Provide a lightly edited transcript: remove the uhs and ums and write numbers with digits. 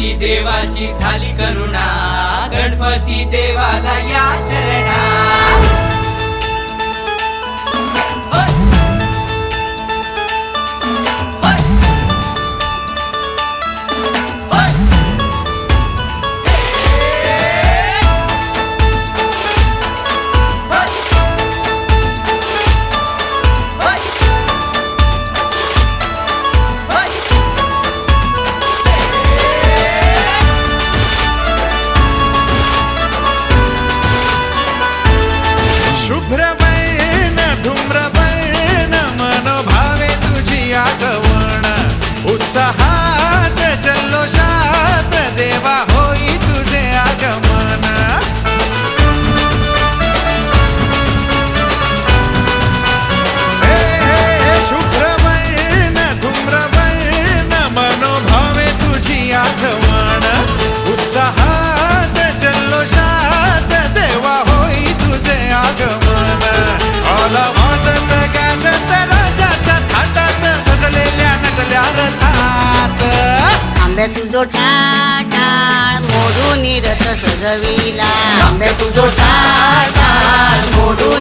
गणपती देवाची झाली करुणा, गणपती देवाला या शरणा। शुभ्रवर्ण धूम्रवर्ण मनोभावे तुझी आगमन, उत्साहात जल्लोषात देवा होई तुझे आगमन। हे हे शुभ्रवर्ण धूम्रवर्ण मनोभावे तुझी आगमन, उत्साहात जल्लोषात देवा होई तुझे आगमन। आला वाजत गाजत राजाच्या थाटात, सजलेल्या नटल्या रथात। आंब्या तुझो टाळ मोडून रथ सजविला, आंब्या तुझो टाळ मोडून